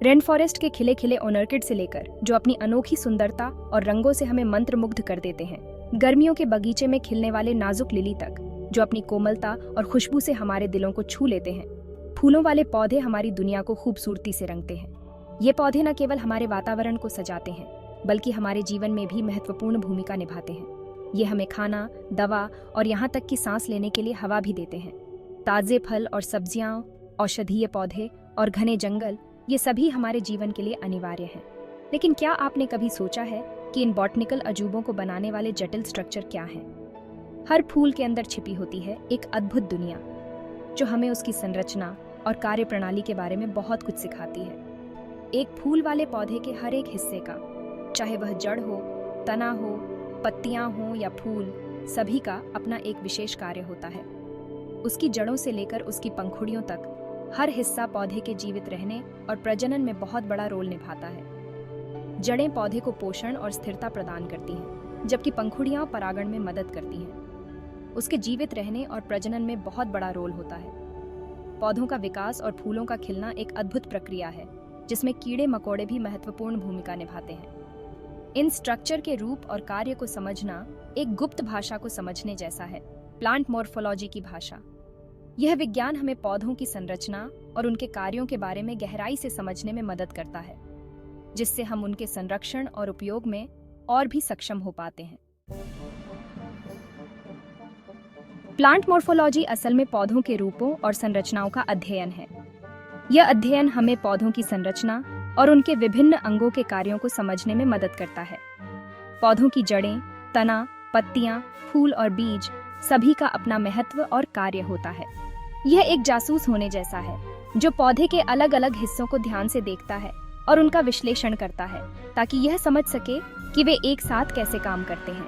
Rain forest के खिले खिले ऑर्किड से लेकर जो अपनी अनोखी सुंदरता और रंगों से हमें मंत्रमुग्ध कर देते हैं, गर्मियों के बगीचे में खिलने वाले नाजुक लिली तक जो अपनी कोमलता और खुशबू से हमारे दिलों को छू लेते हैं, फूलों वाले पौधे हमारी दुनिया को खूबसूरती से रंगते हैं। ये पौधे न केवल हमारे वातावरण को सजाते हैं, बल्कि हमारे जीवन में भी महत्वपूर्ण भूमिका निभाते हैं। ये हमें खाना, दवा और यहाँ तक कि सांस लेने के लिए हवा भी देते हैं। ताजे फल और सब्जियां, औषधीय पौधे और घने जंगल, ये सभी हमारे जीवन के लिए अनिवार्य हैं। लेकिन क्या आपने कभी सोचा है कि इन बॉटनिकल अजूबों को बनाने वाले जटिल स्ट्रक्चर क्या हैं? हर फूल के अंदर छिपी होती है एक अद्भुत दुनिया, जो हमें उसकी संरचना और कार्यप्रणाली के बारे में बहुत कुछ सिखाती है। एक फूल वाले पौधे के हर एक हिस्से का, चाहे वह जड़ हो, तना हो, पत्तियां हो या फूल, सभी का अपना एक विशेष कार्य होता है। उसकी जड़ों से लेकर उसकी पंखुड़ियों तक हर हिस्सा पौधे के जीवित रहने और प्रजनन में बहुत बड़ा रोल निभाता है। जड़ें पौधे को पोषण और स्थिरता प्रदान करती हैं, जबकि पंखुड़ियां परागण में मदद करती हैं। उसके जीवित रहने और प्रजनन में बहुत बड़ा रोल होता है। पौधों का विकास और फूलों का खिलना एक अद्भुत प्रक्रिया है, जिसमें कीड़े मकोड़े भी महत्वपूर्ण भूमिका निभाते हैं। इन स्ट्रक्चर के रूप और कार्य को समझना एक गुप्त भाषा को समझने जैसा है, प्लांट मॉर्फोलॉजी की भाषा। यह विज्ञान हमें पौधों की संरचना और उनके कार्यों के बारे में गहराई से समझने में मदद करता है, जिससे हम उनके संरक्षण और उपयोग में और भी सक्षम हो पाते हैं। प्लांट मॉर्फोलॉजी असल में पौधों के रूपों और संरचनाओं का अध्ययन है। यह अध्ययन हमें पौधों की संरचना और उनके विभिन्न अंगों के कार्यों को समझने में मदद करता है। पौधों की जड़ें, तना, पत्तियां, फूल और बीज, सभी का अपना महत्व और कार्य होता है। यह एक जासूस होने जैसा है, जो पौधे के अलग अलग हिस्सों को ध्यान से देखता है और उनका विश्लेषण करता है, ताकि यह समझ सके कि वे एक साथ कैसे काम करते हैं।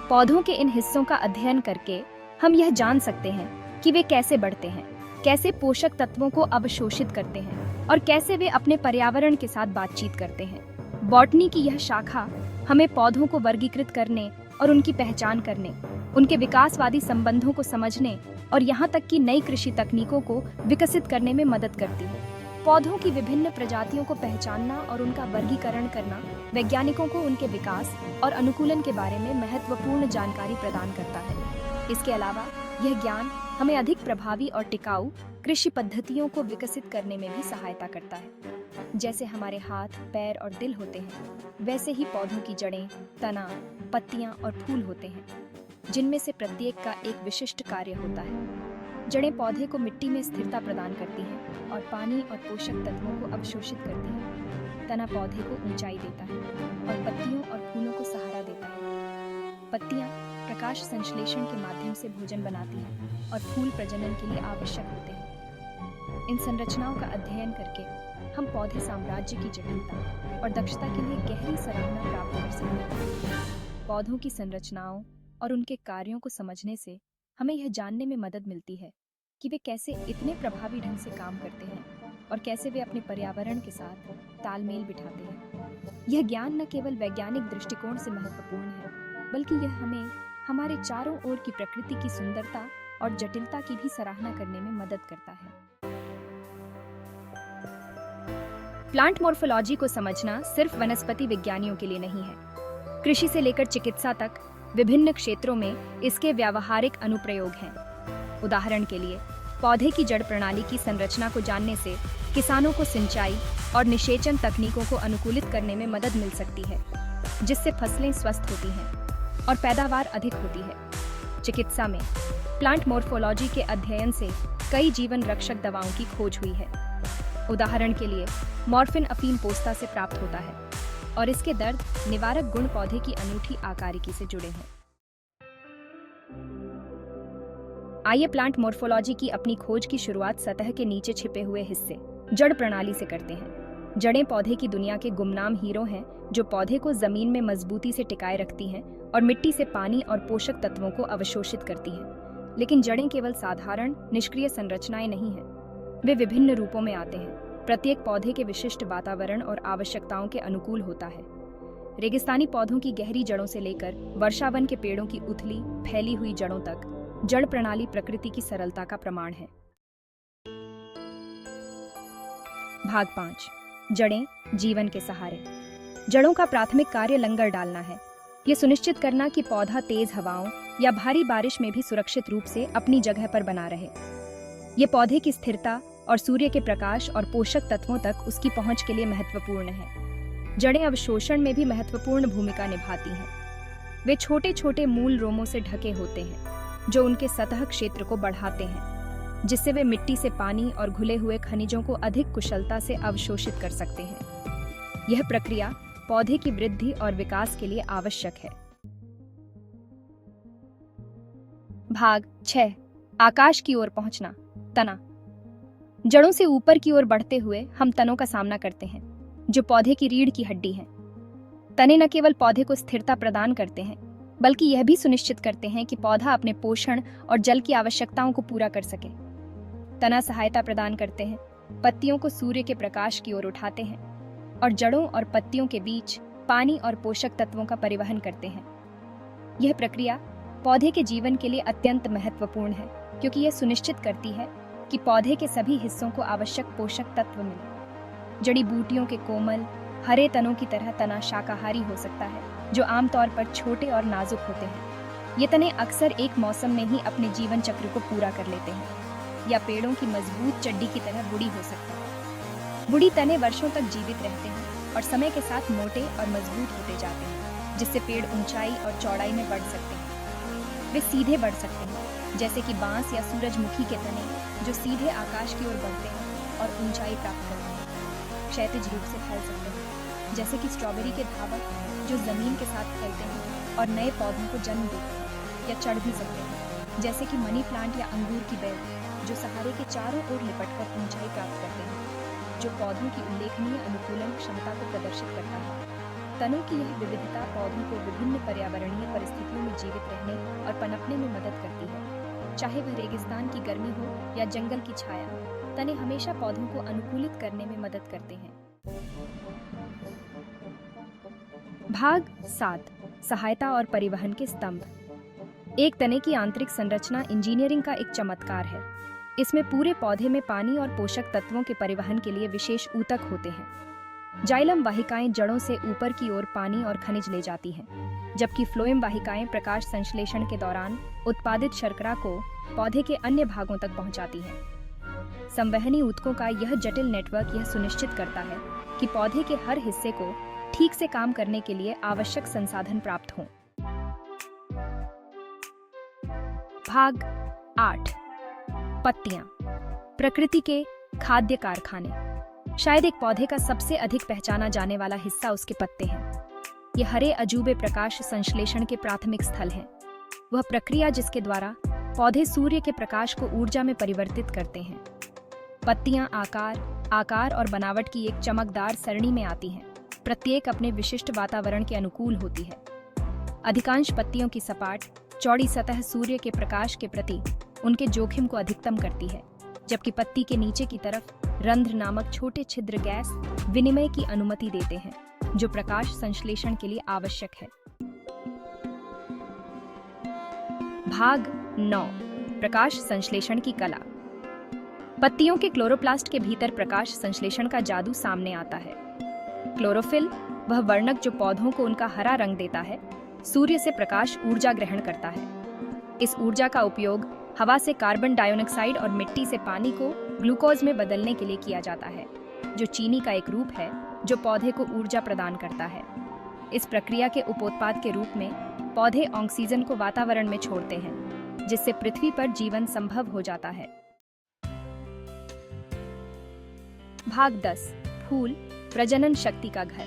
पौधों के इन हिस्सों का अध्ययन करके हम यह जान सकते हैं कि वे कैसे बढ़ते हैं, कैसे पोषक तत्वों को अवशोषित करते हैं और कैसे वे अपने पर्यावरण के साथ बातचीत करते हैं। बॉटनी की यह शाखा हमें पौधों को वर्गीकृत करने और उनकी पहचान करने, उनके विकासवादी संबंधों को समझने और यहाँ तक कि नई कृषि तकनीकों को विकसित करने में मदद करती है। पौधों की विभिन्न प्रजातियों को पहचानना और उनका वर्गीकरण करना वैज्ञानिकों को उनके विकास और अनुकूलन के बारे में महत्वपूर्ण जानकारी प्रदान करता है। इसके अलावा यह ज्ञान हमें अधिक प्रभावी और टिकाऊ कृषि पद्धतियों को विकसित करने में भी सहायता करता है। जैसे हमारे हाथ, पैर और दिल होते हैं, वैसे ही पौधों की जड़ें, तना, पत्तियां और फूल होते हैं, जिनमें से प्रत्येक का एक विशिष्ट कार्य होता है। जड़ें पौधे को मिट्टी में स्थिरता प्रदान करती हैं और पानी और पोषक तत्वों को अवशोषित करती हैं। तना पौधे को ऊंचाई देता है और पत्तियों और फूलों को सहारा देता है। पत्तियां प्रकाश संश्लेषण के माध्यम से भोजन बनाती हैं और फूल प्रजनन के लिए आवश्यक होते हैं। इन संरचनाओं का अध्ययन करके हम पौधे साम्राज्य की जटिलता और दक्षता के लिए गहरी सराहना प्राप्त कर सकते हैं। पौधों की संरचनाओं और उनके कार्यों को समझने से हमें यह जानने में मदद मिलती है कि वे कैसे इतने प्रभावी ढंग से काम करते हैं और कैसे वे अपने पर्यावरण के साथ तालमेल बिठाते हैं। यह ज्ञान न केवल वैज्ञानिक दृष्टिकोण से महत्वपूर्ण है, बल्कि यह हमें हमारे चारों ओर की प्रकृति की सुंदरता और जटिलता की भी सराहना करने में मदद करता है। प्लांट मॉर्फोलॉजी को समझना सिर्फ वनस्पति विज्ञानियों के लिए नहीं है। कृषि से लेकर चिकित्सा तक विभिन्न क्षेत्रों में इसके व्यावहारिक अनुप्रयोग हैं। उदाहरण के लिए, पौधे की जड़ प्रणाली की संरचना को जानने से किसानों को सिंचाई और निषेचन तकनीकों को अनुकूलित करने में मदद मिल सकती है, जिससे फसलें स्वस्थ होती हैं और पैदावार अधिक होती है। चिकित्सा में प्लांट मॉर्फोलॉजी के अध्ययन से कई जीवन रक्षक दवाओं की खोज हुई है। उदाहरण के लिए, मॉर्फिन अफीम पोस्ता से प्राप्त होता है और इसके दर्द निवारक गुण पौधे की अनूठी आकारिकी से जुड़े हैं। आइए प्लांट मॉर्फोलॉजी की अपनी खोज की शुरुआत सतह के नीचे छिपे हुए हिस्से, जड़ प्रणाली से करते हैं। जड़ें पौधे की दुनिया के गुमनाम हीरो हैं, जो पौधे को जमीन में मजबूती से टिकाए रखती हैं और मिट्टी से पानी और पोषक तत्वों को अवशोषित करती हैं। लेकिन जड़ें केवल साधारण निष्क्रिय संरचनाएं नहीं हैं, वे विभिन्न रूपों में आते हैं। प्रत्येक पौधे के विशिष्ट वातावरण और आवश्यकताओं के अनुकूल होता है। रेगिस्तानी पौधों की गहरी जड़ों से लेकर वर्षावन के पेड़ों की उथली फैली हुई जड़ों तक, जड़ प्रणाली प्रकृति की सरलता का प्रमाण है। भाग 5, जड़ें, जीवन के सहारे। जड़ों का प्राथमिक कार्य लंगर डालना है। ये सुनिश्चित करना कि पौधा तेज हवाओं या भारी बारिश में भी सुरक्षित रूप से अपनी जगह पर बना रहे। ये पौधे की स्थिरता और सूर्य के प्रकाश और पोषक तत्वों तक उसकी पहुंच के लिए महत्वपूर्ण है। जड़ें अवशोषण में भी महत्वपूर्ण भूमिका निभाती हैं। वे छोटे छोटे मूल रोमों से ढके होते हैं जो उनके सतह क्षेत्र को बढ़ाते हैं, जिससे वे मिट्टी से पानी और घुले हुए खनिजों को अधिक कुशलता से अवशोषित कर सकते हैं। यह प्रक्रिया पौधे की वृद्धि और विकास के लिए आवश्यक है। भाग 6, आकाश की ओर पहुंचना। तना। जड़ों से ऊपर की ओर बढ़ते हुए हम तनों का सामना करते हैं, जो पौधे की रीढ़ की हड्डी हैं। तने न केवल पौधे को स्थिरता प्रदान करते हैं, बल्कि यह भी सुनिश्चित करते हैं कि पौधा अपने पोषण और जल की आवश्यकताओं को पूरा कर सके। तना सहायता प्रदान करते हैं, पत्तियों को सूर्य के प्रकाश की ओर उठाते हैं और जड़ों और पत्तियों के बीच पानी और पोषक तत्वों का परिवहन करते हैं। यह प्रक्रिया पौधे के जीवन के लिए अत्यंत महत्वपूर्ण है, क्योंकि यह सुनिश्चित करती है कि पौधे के सभी हिस्सों को आवश्यक पोषक तत्व मिले। जड़ी बूटियों के कोमल हरे तनों की तरह तना शाकाहारी हो सकता है, जो आमतौर पर छोटे और नाजुक होते हैं। ये तने अक्सर एक मौसम में ही अपने जीवन चक्र को पूरा कर लेते हैं, या पेड़ों की मजबूत चड्डी की तरह बुड़ी हो सकता है। बुड़ी तने वर्षों तक जीवित रहते हैं और समय के साथ मोटे और मजबूत होते जाते हैं, जिससे पेड़ ऊंचाई और चौड़ाई में बढ़ सकते हैं। वे सीधे बढ़ सकते हैं, जैसे कि बांस या सूरजमुखी के तने, जो सीधे आकाश की ओर बढ़ते हैं और ऊंचाई प्राप्त करते हैं। क्षैतिज रूप से फैल सकते हैं, जैसे कि स्ट्रॉबेरी के धावक, जो जमीन के साथ फैलते हैं और नए पौधों को जन्म देते हैं। या चढ़ भी सकते हैं, जैसे कि मनी प्लांट या अंगूर की बेल, जो सहारे के चारों ओर लिपटकर ऊंचाई प्राप्त करते हैं, जो पौधों की उल्लेखनीय अनुकूलन क्षमता को प्रदर्शित करता है। तनों की यह विविधता पौधों को विभिन्न पर्यावरणीय परिस्थितियों में जीवित रहने और पनपने में मदद करती है। चाहे वह रेगिस्तान की गर्मी हो या जंगल की छाया, तने हमेशा पौधों को अनुकूलित करने में मदद करते हैं। भाग 7, सहायता और परिवहन के स्तंभ। एक तने की आंतरिक संरचना इंजीनियरिंग का एक चमत्कार है। इसमें पूरे पौधे में पानी और पोषक तत्वों के परिवहन के लिए विशेष ऊतक होते हैं। जाइलम वाहिकाएं जड़ों से ऊपर की ओर पानी और खनिज ले जाती हैं, जबकि फ्लोएम वाहिकाएं प्रकाश संश्लेषण के दौरान उत्पादित शर्करा को पौधे के अन्य भागों तक पहुंचाती हैं। संवहनी ऊतकों का यह जटिल नेटवर्क यह सुनिश्चित करता है कि पौधे के हर हिस्से को ठीक से काम करने के लिए आवश्यक संसाधन प्राप्त हों। भाग 8, पत्तियां। प्रकृति के खाद्य कारखाने। शायद एक पौधे का सबसे अधिक पहचाना जाने वाला हिस्सा उसके पत्ते हैं। ये हरे अजूबे प्रकाश संश्लेषण के प्राथमिक स्थल हैं। वह प्रक्रिया जिसके द्वारा पौधे सूर्य के प्रकाश को ऊर्जा में परिवर्तित करते हैं। पत्तियां आकार और बनावट की एक चमकदार सरणी में आती हैं। प्रत्येक अपने विशिष्ट वातावरण के अनुकूल होती है। अधिकांश पत्तियों की सपाट, चौड़ी सतह सूर्य के प्रकाश के प्रति उनके जोखिम को अधिकतम करती है, जबकि पत्ती के नीचे की तरफ रंध्र नामक छोटे छिद्र गैस विनिमय की अनुमति देते हैं, जो प्रकाश संश्लेषण के लिए आवश्यक है। भाग 9, प्रकाश संश्लेषण की कला। पत्तियों के क्लोरोप्लास्ट के भीतर प्रकाश संश्लेषण का जादू सामने आता है। क्लोरोफिल, वह वर्णक जो पौधों को उनका हरा रंग देता है, सूर्य से प्रकाश ऊर्जा ग्रहण करता है। इस ऊर्जा का उपयोग हवा से कार्बन डाइऑक्साइड और मिट्टी से पानी को ग्लूकोज में बदलने के लिए किया जाता है, जो चीनी का एक रूप है जो पौधे को ऊर्जा प्रदान करता है। इस प्रक्रिया के उपोत्पाद के रूप में पौधे ऑक्सीजन को वातावरण में छोड़ते हैं, जिससे पृथ्वी पर जीवन संभव हो जाता है। भाग 10, फूल, प्रजनन शक्ति का घर।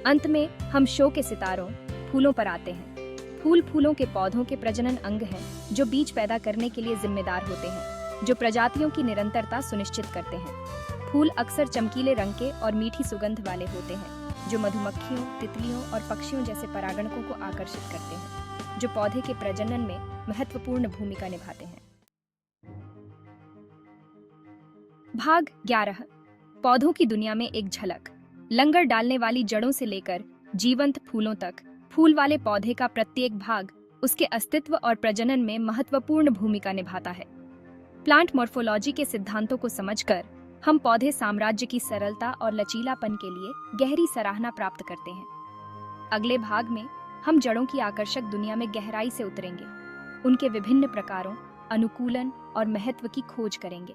अंत में हम शो के सितारों, फूलों पर आते हैं। फूल फूलों के पौधों के प्रजनन अंग हैं, जो बीज पैदा करने के लिए जिम्मेदार होते हैं, जो प्रजातियों की निरंतरता सुनिश्चित करते हैं। फूल अक्सर चमकीले रंग के और मीठी सुगंध वाले होते हैं, जो मधुमक्खियों, तितलियों और पक्षियों जैसे परागणकों को आकर्षित करते हैं, जो पौधे के प्रजनन में महत्वपूर्ण भूमिका निभाते हैं। भाग 11, पौधों की दुनिया में एक झलक। लंगर डालने वाली जड़ों से लेकर जीवंत फूलों तक, फूल वाले पौधे का प्रत्येक भाग उसके अस्तित्व और प्रजनन में महत्वपूर्ण भूमिका निभाता है। प्लांट मॉर्फोलॉजी के सिद्धांतों को समझकर हम पौधे साम्राज्य की सरलता और लचीलापन के लिए गहरी सराहना प्राप्त करते हैं। अगले भाग में हम जड़ों की आकर्षक दुनिया में गहराई से उतरेंगे, उनके विभिन्न प्रकारों, अनुकूलन और महत्व की खोज करेंगे।